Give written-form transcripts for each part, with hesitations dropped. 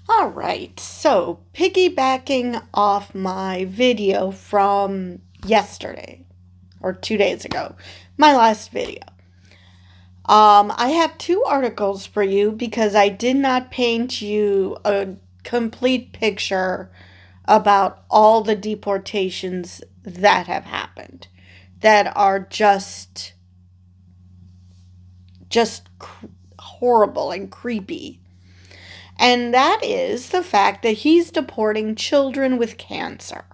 All right, so piggybacking off my video from yesterday or 2 days ago, my last video. I have two articles for you because I did not paint you a complete picture about all the deportations that have happened that are just horrible and creepy. And that is the fact that he's deporting children with cancer.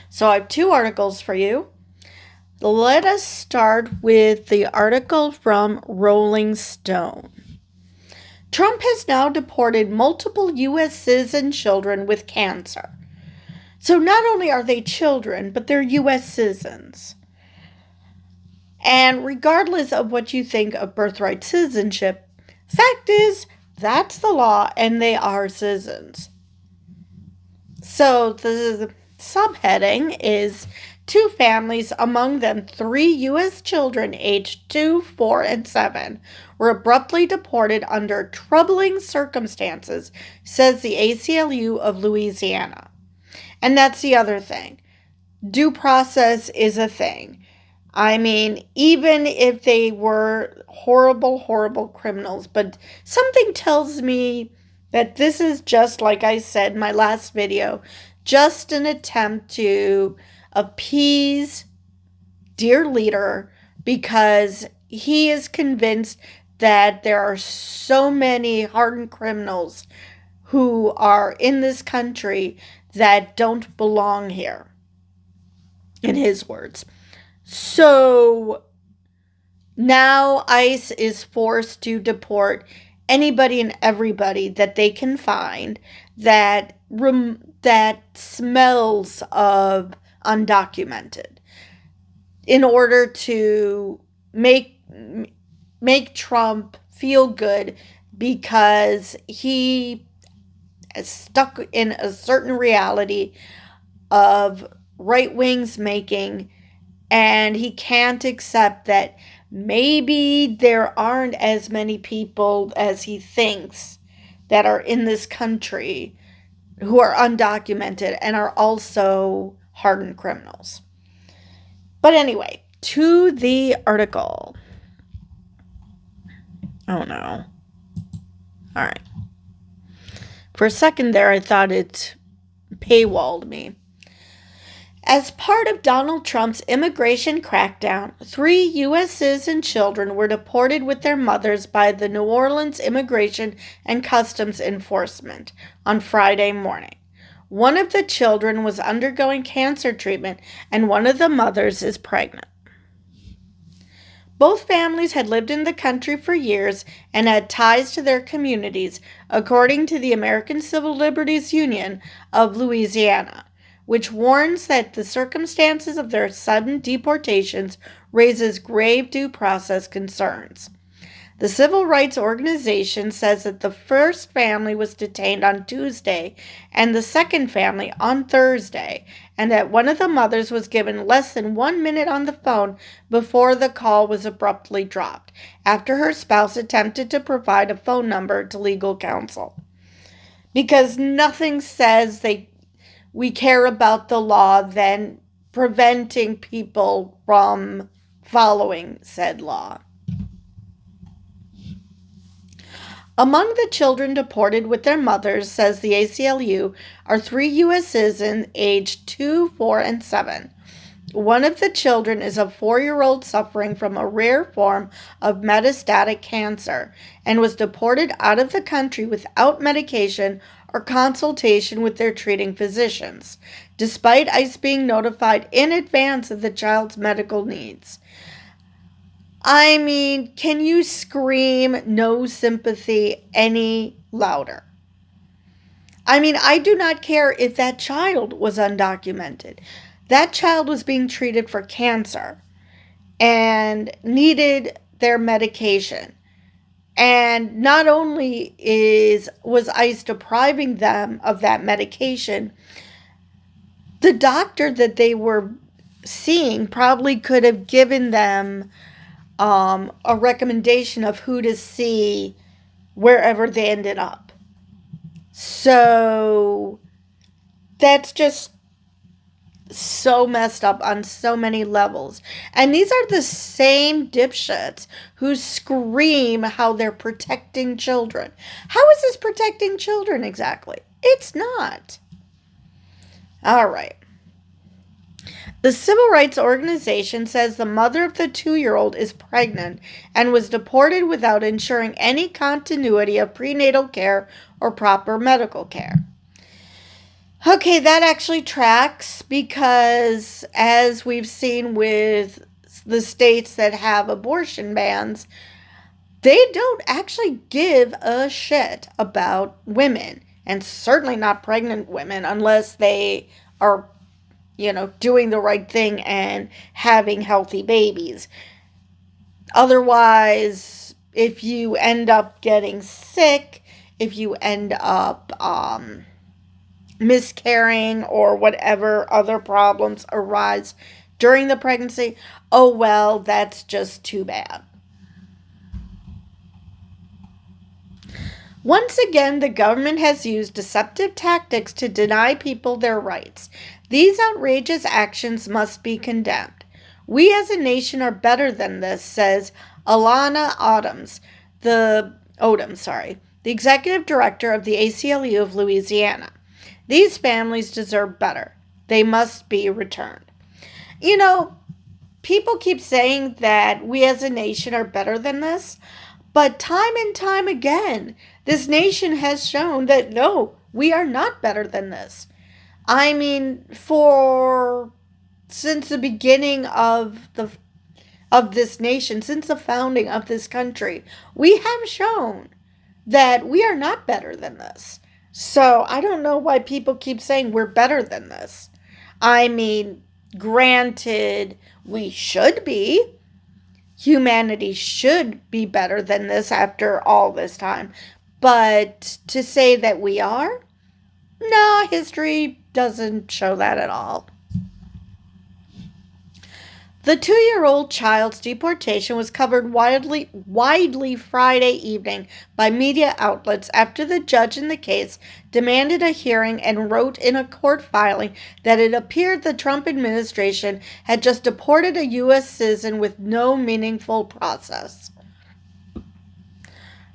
So I have two articles for you. Let us start with the article from Rolling Stone. Trump has now deported multiple U.S. citizen children with cancer. So not only are they children, but they're U.S. citizens. And regardless of what you think of birthright citizenship, fact is, that's the law and they are citizens. So the subheading is two families, among them 3 U.S. children aged 2, 4, and 7, were abruptly deported under troubling circumstances, says the ACLU of Louisiana. And that's the other thing. Due process is a thing. I mean, even if they were horrible, horrible criminals, but something tells me that this is just, like I said in my last video, just an attempt to appease dear leader because he is convinced that there are so many hardened criminals who are in this country that don't belong here, in his words. So now ICE is forced to deport anybody and everybody that they can find that smells of undocumented, in order to make Trump feel good because he is stuck in a certain reality of right wings making, and he can't accept that maybe there aren't as many people as he thinks that are in this country who are undocumented and are also hardened criminals. But anyway, to the article. Oh no. All right. For a second there, I thought it paywalled me. As part of Donald Trump's immigration crackdown, 3 U.S. citizen children were deported with their mothers by the New Orleans Immigration and Customs Enforcement on Friday morning. One of the children was undergoing cancer treatment, and one of the mothers is pregnant. Both families had lived in the country for years and had ties to their communities, according to the American Civil Liberties Union of Louisiana, which warns that the circumstances of their sudden deportations raises grave due process concerns. The civil rights organization says that the first family was detained on Tuesday and the second family on Thursday, and that one of the mothers was given less than 1 minute on the phone before the call was abruptly dropped, after her spouse attempted to provide a phone number to legal counsel. Because nothing says we care about the law than preventing people from following said law. Among the children deported with their mothers, says the ACLU, are 3 U.S. citizens aged 2, 4, and 7. One of the children is a 4-year-old suffering from a rare form of metastatic cancer and was deported out of the country without medication or consultation with their treating physicians, despite ICE being notified in advance of the child's medical needs. I mean, can you scream no sympathy any louder? I mean, I do not care if that child was undocumented. That child was being treated for cancer and needed their medication. And not only was ICE depriving them of that medication, the doctor that they were seeing probably could have given them a recommendation of who to see wherever they ended up. So that's just so messed up on so many levels. And these are the same dipshits who scream how they're protecting children. How is this protecting children exactly? It's not. All right. The civil rights organization says the mother of the 2-year-old is pregnant and was deported without ensuring any continuity of prenatal care or proper medical care. Okay, that actually tracks because, as we've seen with the states that have abortion bans, they don't actually give a shit about women, and certainly not pregnant women unless they are, doing the right thing and having healthy babies. Otherwise, if you end up getting sick, if you end up miscarrying or whatever other problems arise during the pregnancy, oh well, that's just too bad. Once again, the government has used deceptive tactics to deny people their rights. These outrageous actions must be condemned. We as a nation are better than this, says Alana Odom, the executive director of the ACLU of Louisiana. These families deserve better. They must be returned. People keep saying that we as a nation are better than this, but time and time again, this nation has shown that no, we are not better than this. I mean, since the beginning of this nation, since the founding of this country, we have shown that we are not better than this. So I don't know why people keep saying we're better than this. I mean, granted, we should be. Humanity should be better than this after all this time. But to say that we are? No, history doesn't show that at all. The 2-year-old child's deportation was covered widely Friday evening by media outlets after the judge in the case demanded a hearing and wrote in a court filing that it appeared the Trump administration had just deported a U.S. citizen with no meaningful process.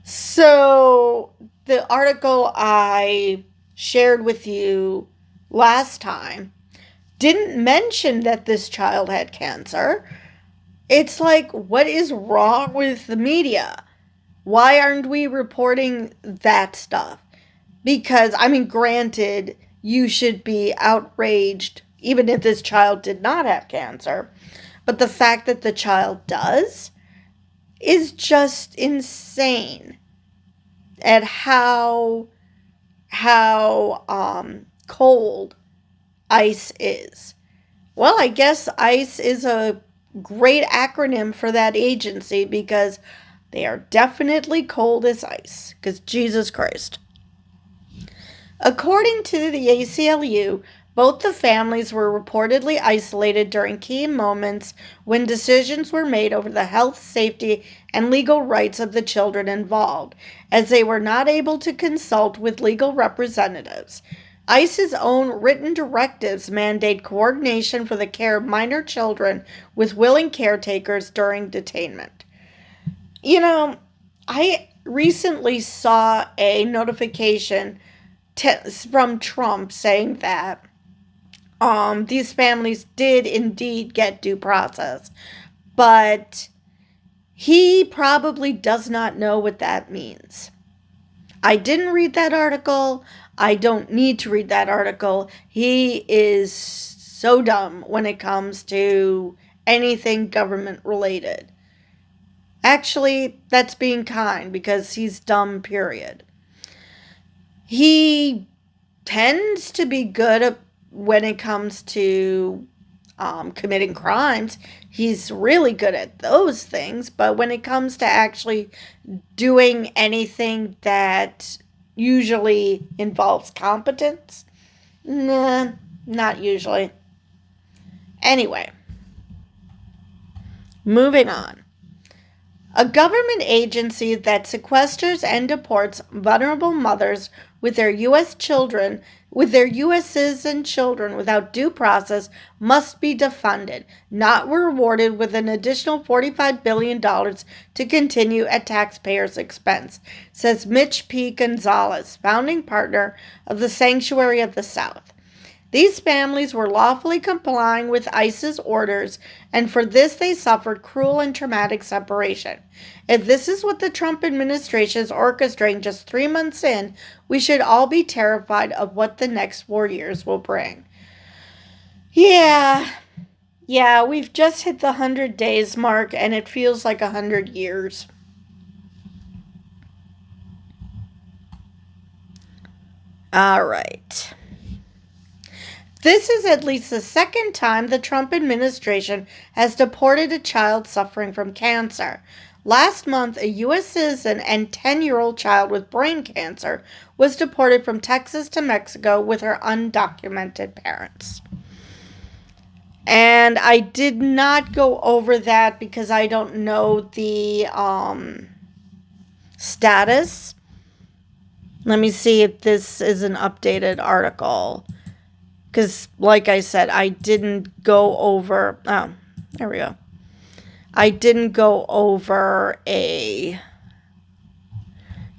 So, the article I shared with you last time didn't mention that this child had cancer. It's like, what is wrong with the media? Why aren't we reporting that stuff? Because, granted, you should be outraged even if this child did not have cancer. But the fact that the child does is just insane at how cold ICE is. Well, I guess ICE is a great acronym for that agency because they are definitely cold as ice. Because Jesus Christ. According to the ACLU, both the families were reportedly isolated during key moments when decisions were made over the health, safety, and legal rights of the children involved, as they were not able to consult with legal representatives. ICE's own written directives mandate coordination for the care of minor children with willing caretakers during detainment. I recently saw a notification from Trump saying that these families did indeed get due process, but he probably does not know what that means. I didn't read that article. I don't need to read that article. He is so dumb when it comes to anything government related. Actually, that's being kind because he's dumb, period. He tends to be good when it comes to committing crimes. He's really good at those things, but when it comes to actually doing anything that usually involves competence, nah, not usually. Anyway, moving on. a government agency that sequesters and deports vulnerable mothers with their U.S. citizen children without due process must be defunded, not rewarded with an additional $45 billion to continue at taxpayers' expense, says Mitch P. Gonzalez, founding partner of the Sanctuary of the South. These families were lawfully complying with ICE's orders, and for this they suffered cruel and traumatic separation. If this is what the Trump administration is orchestrating just 3 months in, we should all be terrified of what the next 4 years will bring. Yeah, we've just hit the 100 days mark, and it feels like 100 years. All right. This is at least the second time the Trump administration has deported a child suffering from cancer. Last month, a U.S. citizen and 10-year-old child with brain cancer was deported from Texas to Mexico with her undocumented parents. And I did not go over that because I don't know the status. Let me see if this is an updated article. Because, like I said, I didn't go over... Oh, there we go. I didn't go over a...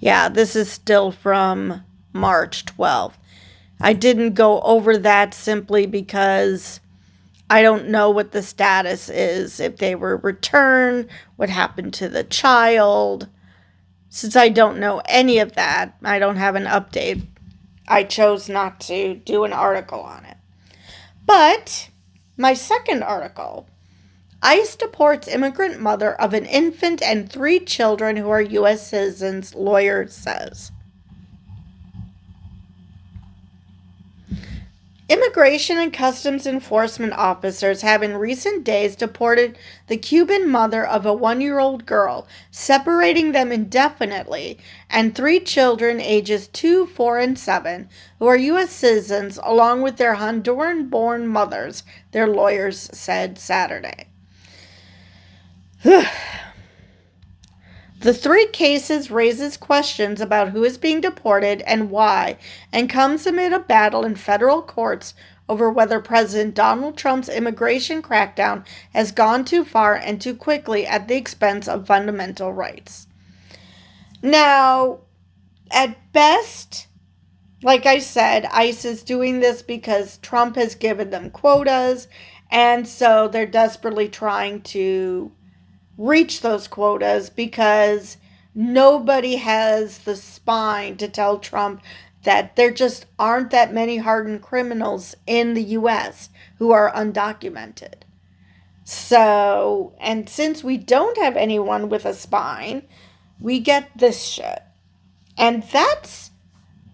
Yeah, this is still from March 12th. I didn't go over that simply because I don't know what the status is. If they were returned, what happened to the child. Since I don't know any of that, I don't have an update. I chose not to do an article on it. But my second article, ICE deports immigrant mother of an infant and 3 children who are U.S. citizens, lawyer says. Immigration and Customs Enforcement officers have in recent days deported the Cuban mother of a 1-year-old girl, separating them indefinitely, and 3 children ages 2, 4, and 7, who are U.S. citizens, along with their Honduran-born mothers, their lawyers said Saturday. The 3 cases raises questions about who is being deported and why, and comes amid a battle in federal courts over whether President Donald Trump's immigration crackdown has gone too far and too quickly at the expense of fundamental rights. Now, at best, like I said, ICE is doing this because Trump has given them quotas, and so they're desperately trying to reach those quotas because nobody has the spine to tell Trump that there just aren't that many hardened criminals in the U.S. who are undocumented. So, and since we don't have anyone with a spine, we get this shit. And that's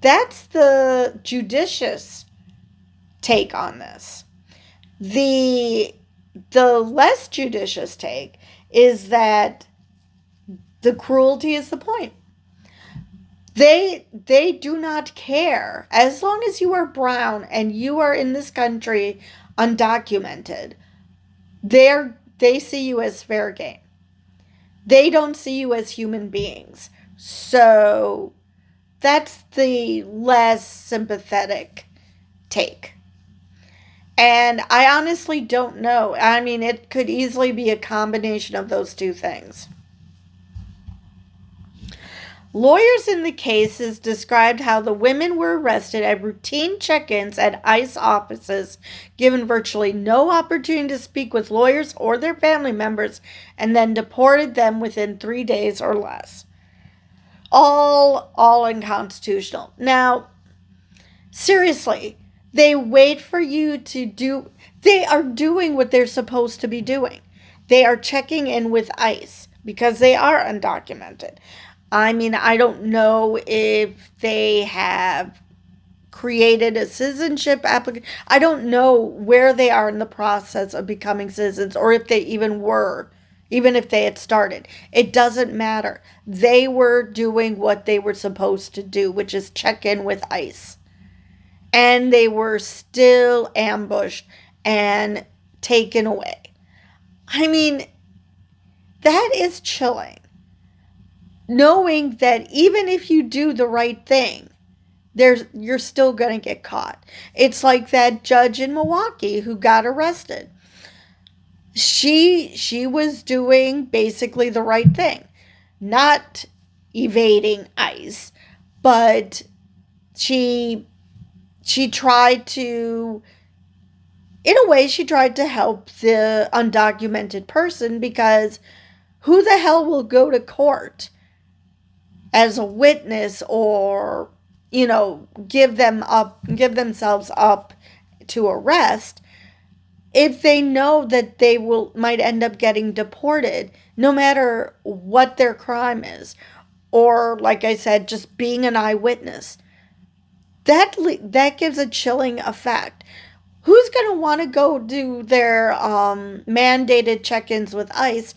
the judicious take on this. The less judicious take is that the cruelty is the point. They do not care. As long as you are brown and you are in this country undocumented, they see you as fair game. They don't see you as human beings. So that's the less sympathetic take. And I honestly don't know. I mean, it could easily be a combination of those two things. Lawyers in the cases described how the women were arrested at routine check-ins at ICE offices, given virtually no opportunity to speak with lawyers or their family members, and then deported them within 3 days or less. All unconstitutional. Now, seriously, they wait for you to do... They are doing what they're supposed to be doing. They are checking in with ICE because they are undocumented. I mean, I don't know if they have created a citizenship application. I don't know where they are in the process of becoming citizens or if they even were, even if they had started. It doesn't matter. They were doing what they were supposed to do, which is check in with ICE. And they were still ambushed and taken away. I mean, that is chilling. knowing that even if you do the right thing, you're still going to get caught. It's like that judge in Milwaukee who got arrested. She was doing basically the right thing, not evading ICE, but she tried to, in a way, she tried to help the undocumented person, because who the hell will go to court as a witness, or give themselves up to arrest, if they know that they might end up getting deported, no matter what their crime is, or, like I said, just being an eyewitness. That gives a chilling effect. Who's going to want to go do their mandated check-ins with ICE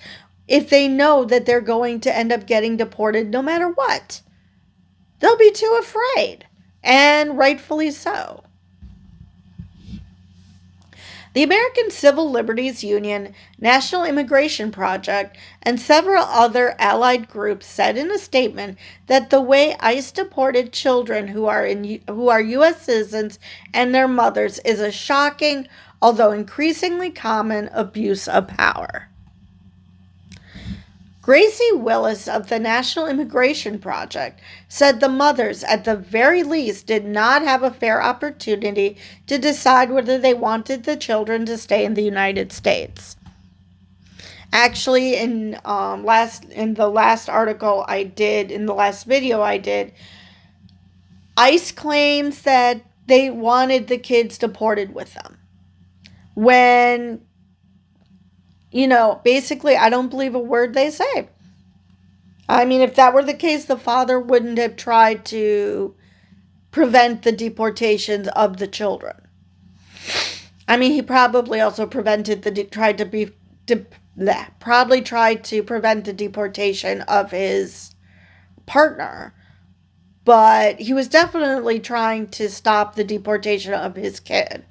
if they know that they're going to end up getting deported no matter what? They'll be too afraid, and rightfully so. The American Civil Liberties Union, National Immigration Project, and several other allied groups said in a statement that the way ICE deported children who are U.S. citizens and their mothers is a shocking, although increasingly common, abuse of power. Gracie Willis of the National Immigration Project said the mothers, at the very least, did not have a fair opportunity to decide whether they wanted the children to stay in the United States. Actually, in the last article I did, in the last video I did, ICE claims that they wanted the kids deported with them. When, basically, I don't believe a word they say. I mean, if that were the case, the father wouldn't have tried to prevent the deportations of the children. I mean, he probably also tried to prevent the deportation of his partner, but he was definitely trying to stop the deportation of his kid.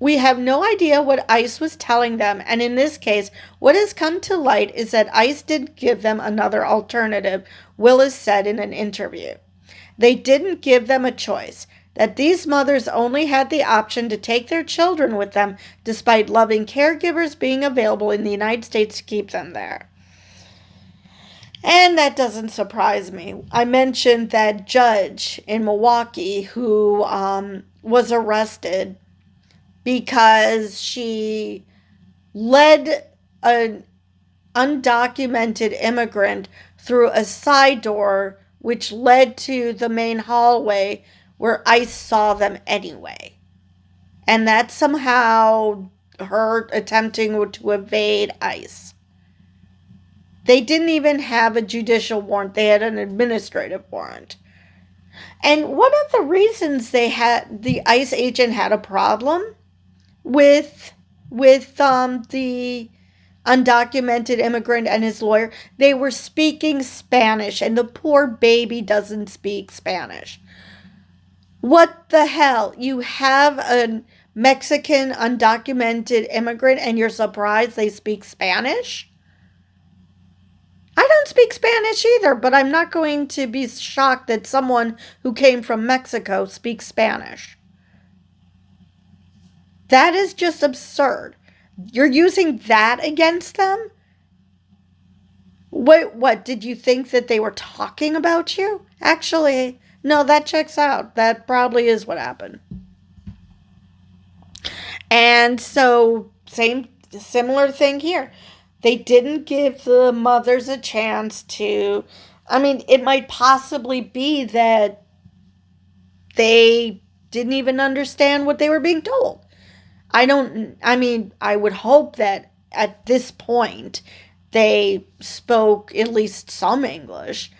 We have no idea what ICE was telling them, and in this case, what has come to light is that ICE did give them another alternative, Willis said in an interview. They didn't give them a choice, that these mothers only had the option to take their children with them, despite loving caregivers being available in the United States to keep them there. And that doesn't surprise me. I mentioned that judge in Milwaukee who was arrested because she led an undocumented immigrant through a side door which led to the main hallway where ICE saw them anyway. And that's somehow her attempting to evade ICE. They didn't even have a judicial warrant. They had an administrative warrant. And one of the reasons the ICE agent had a problem with the undocumented immigrant and his lawyer, they were speaking Spanish, and the poor baby doesn't speak Spanish. What the hell? You have a Mexican undocumented immigrant and you're surprised they speak Spanish? I don't speak Spanish either, but I'm not going to be shocked that someone who came from Mexico speaks Spanish. That is just absurd. You're using that against them? What, did you think that they were talking about you? Actually, no, that checks out. That probably is what happened. And so, similar thing here. They didn't give the mothers a chance to, it might possibly be that they didn't even understand what they were being told. I would hope that at this point they spoke at least some English,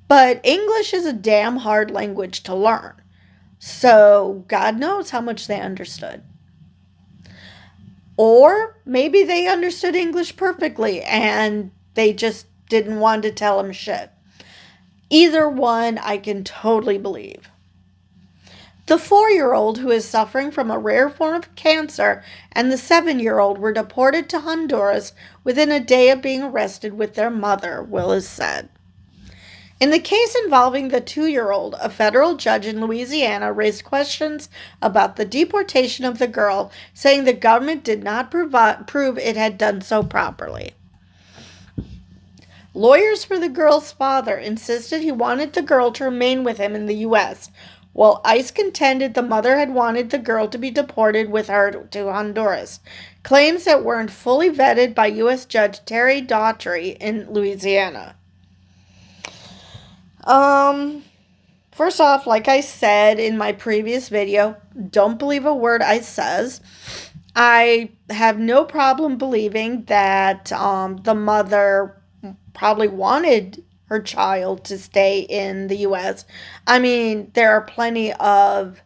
but English is a damn hard language to learn. So God knows how much they understood. Or maybe they understood English perfectly and they just didn't want to tell him shit. Either one I can totally believe. The 4-year-old, who is suffering from a rare form of cancer, and the 7-year-old were deported to Honduras within a day of being arrested with their mother, Willis said. In the case involving the 2-year-old, a federal judge in Louisiana raised questions about the deportation of the girl, saying the government did not prove it had done so properly. Lawyers for the girl's father insisted he wanted the girl to remain with him in the U.S., while ICE contended the mother had wanted the girl to be deported with her to Honduras, claims that weren't fully vetted by U.S. Judge Terry Daughtry in Louisiana. First off, like I said in my previous video, don't believe a word ICE says. I have no problem believing that the mother probably wanted her child to stay in the U.S. I mean, there are plenty of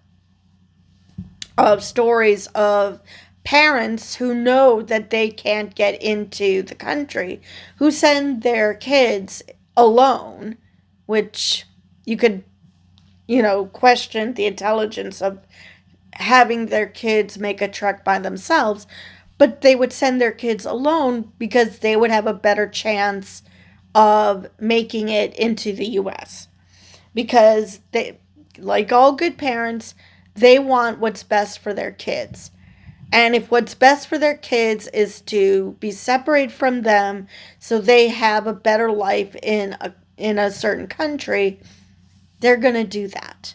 stories of parents who know that they can't get into the country who send their kids alone, which you could, question the intelligence of having their kids make a trek by themselves, but they would send their kids alone because they would have a better chance of making it into the U.S. Because they, like all good parents, they want what's best for their kids. And if what's best for their kids is to be separated from them so they have a better life in a certain country, they're going to do that.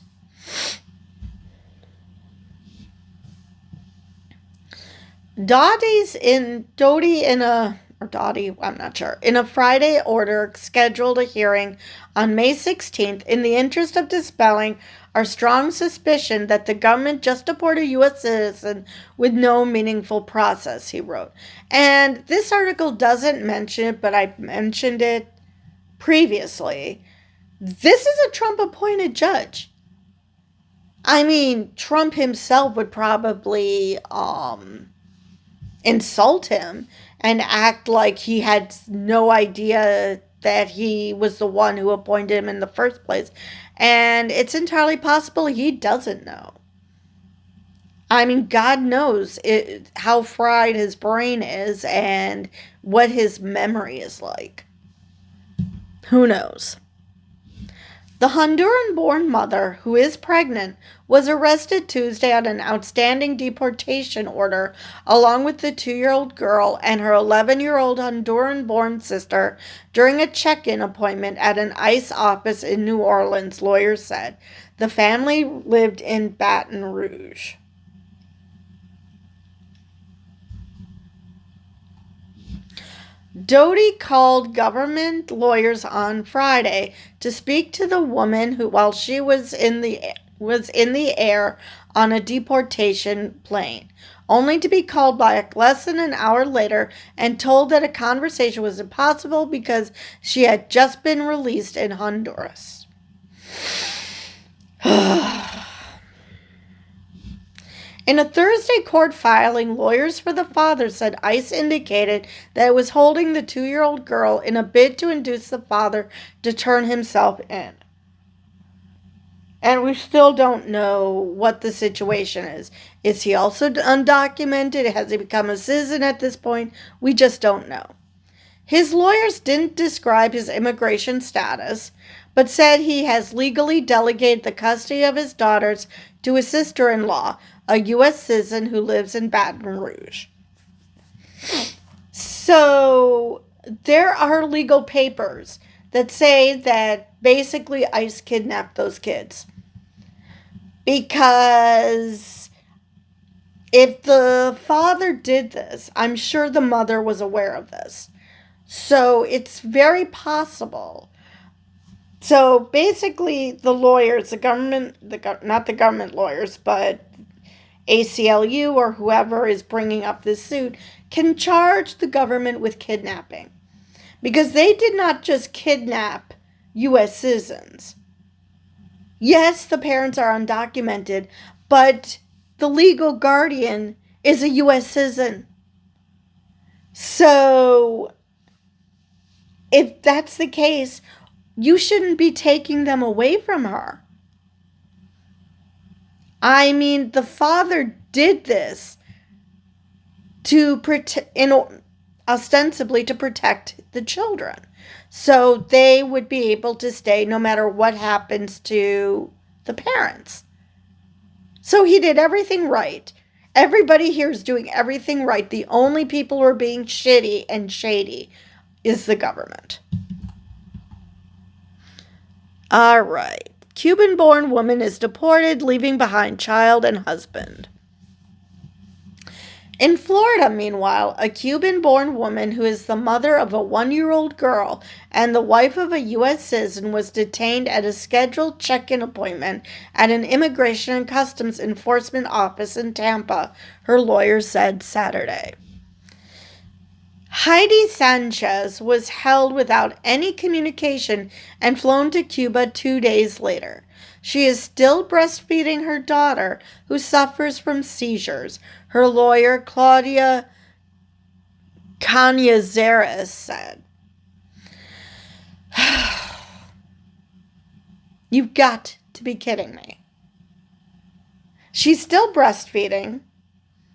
In a Friday order scheduled a hearing on May 16th in the interest of dispelling our strong suspicion that the government just deported a U.S. citizen with no meaningful process, he wrote. And this article doesn't mention it, but I mentioned it previously. This is a Trump-appointed judge. I mean, Trump himself would probably insult him and act like he had no idea that he was the one who appointed him in the first place. And it's entirely possible he doesn't know. I mean, God knows how fried his brain is and what his memory is like. Who knows? The Honduran-born mother, who is pregnant, was arrested Tuesday on an outstanding deportation order, along with the 2-year-old girl and her 11-year-old Honduran-born sister, during a check-in appointment at an ICE office in New Orleans, lawyers said. The family lived in Baton Rouge. Doty called government lawyers on Friday to speak to the woman who, while she was in the air on a deportation plane, only to be called back less than an hour later and told that a conversation was impossible because she had just been released in Honduras. In a Thursday court filing, lawyers for the father said ICE indicated that it was holding the 2-year-old girl in a bid to induce the father to turn himself in. And we still don't know what the situation is. Is he also undocumented? Has he become a citizen at this point? We just don't know. His lawyers didn't describe his immigration status, but said he has legally delegated the custody of his daughters to his sister-in-law, a U.S. citizen who lives in Baton Rouge. So there are legal papers that say that basically ICE kidnapped those kids. Because if the father did this, I'm sure the mother was aware of this. So it's very possible. So basically the lawyers, the government, not the government lawyers, but ACLU or whoever is bringing up this suit can charge the government with kidnapping. Because they did not just kidnap U.S. citizens. Yes, the parents are undocumented, but the legal guardian is a U.S. citizen. So if that's the case, you shouldn't be taking them away from her. I mean, the father did this to ostensibly to protect the children. So they would be able to stay no matter what happens to the parents. So he did everything right. Everybody here is doing everything right. The only people who are being shitty and shady is the government. All right. Cuban-born woman is deported, leaving behind child and husband. In Florida, meanwhile, a Cuban-born woman who is the mother of a 1-year-old girl and the wife of a U.S. citizen was detained at a scheduled check-in appointment at an Immigration and Customs Enforcement office in Tampa, her lawyer said Saturday. Heidi Sanchez was held without any communication and flown to Cuba 2 days later. She is still breastfeeding her daughter, who suffers from seizures, her lawyer, Claudia Cañizares, said. You've got to be kidding me. She's still breastfeeding.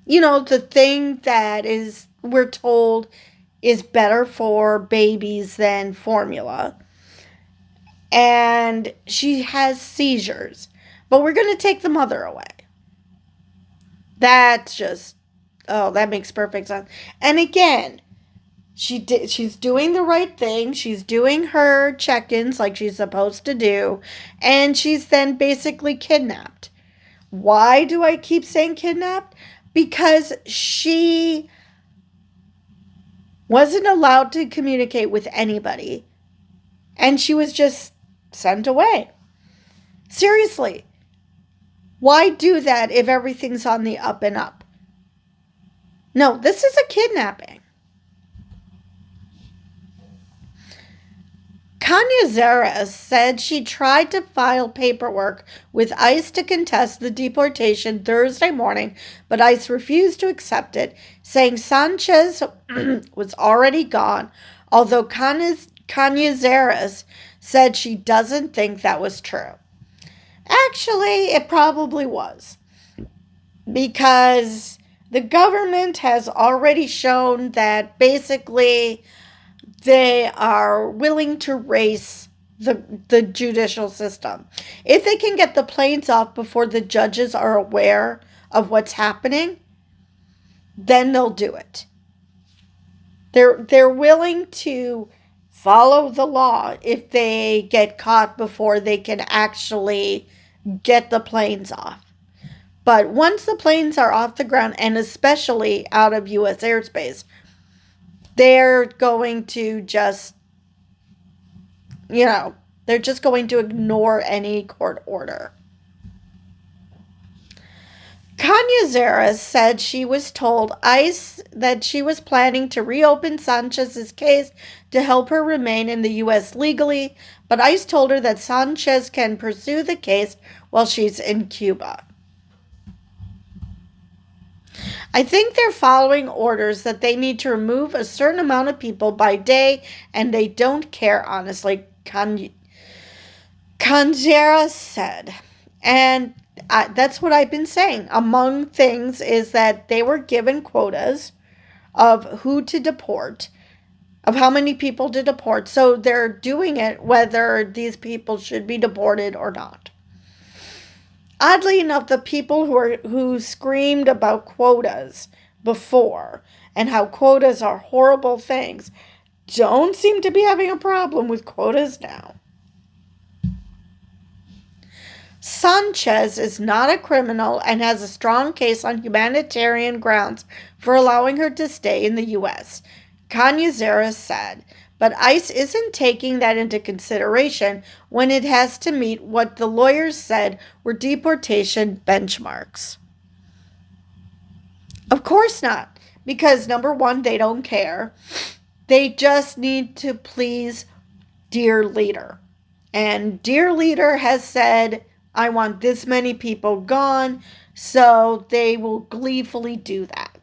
You know, the thing that is, we're told, is better for babies than formula. And she has seizures. But we're going to take the mother away. That's just, oh, that makes perfect sense. And again, she's doing the right thing. She's doing her check-ins like she's supposed to do. And she's then basically kidnapped. Why do I keep saying kidnapped? Because she wasn't allowed to communicate with anybody. And she was just sent away. Seriously. Why do that if everything's on the up and up? No, this is a kidnapping. Cañizares said she tried to file paperwork with ICE to contest the deportation Thursday morning, but ICE refused to accept it, saying Sanchez was already gone, although Cañizares said she doesn't think that was true. Actually, it probably was, because the government has already shown that basically they are willing to race the judicial system. If they can get the planes off before the judges are aware of what's happening, then they'll do it. They're willing to follow the law if they get caught before they can actually get the planes off. But once the planes are off the ground, and especially out of U.S. airspace, they're going to just, they're just going to ignore any court order. Cañizares said she was told ICE that she was planning to reopen Sanchez's case to help her remain in the U.S. legally, but ICE told her that Sanchez can pursue the case while she's in Cuba. I think they're following orders that they need to remove a certain amount of people by day, and they don't care, honestly, Cañizares said. And that's what I've been saying. Among things is that they were given quotas of who to deport, of how many people to deport. So they're doing it whether these people should be deported or not. Oddly enough, the people who screamed about quotas before and how quotas are horrible things don't seem to be having a problem with quotas now. Sanchez is not a criminal and has a strong case on humanitarian grounds for allowing her to stay in the U.S., Cañizares said, but ICE isn't taking that into consideration when it has to meet what the lawyers said were deportation benchmarks. Of course not, because number one, they don't care. They just need to please Dear Leader. And Dear Leader has said, I want this many people gone, so they will gleefully do that.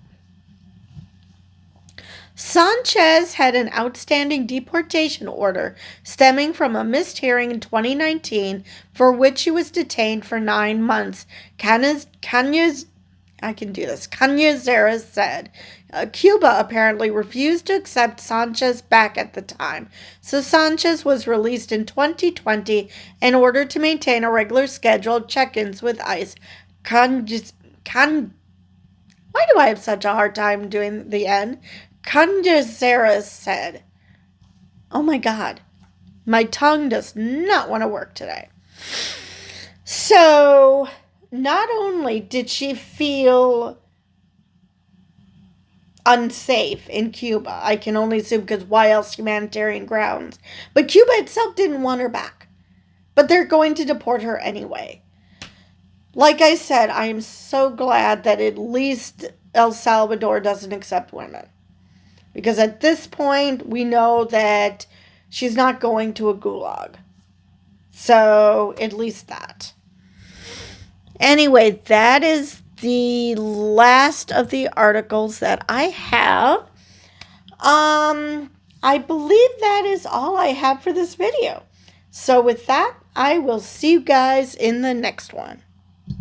Sanchez had an outstanding deportation order stemming from a missed hearing in 2019 for which she was detained for 9 months. Cañizares said. Cuba apparently refused to accept Sanchez back at the time, so Sanchez was released in 2020 in order to maintain a regular schedule of check-ins with ICE. Why do I have such a hard time doing the N? Cañizares said. Oh my God. My tongue does not want to work today. So, not only did she feel unsafe in Cuba, I can only assume because why else humanitarian grounds, but Cuba itself didn't want her back. But they're going to deport her anyway. Like I said, I am so glad that at least El Salvador doesn't accept women. Because at this point, we know that she's not going to a gulag. So, at least that. Anyway, that is the last of the articles that I have. I believe that is all I have for this video. So with that, I will see you guys in the next one.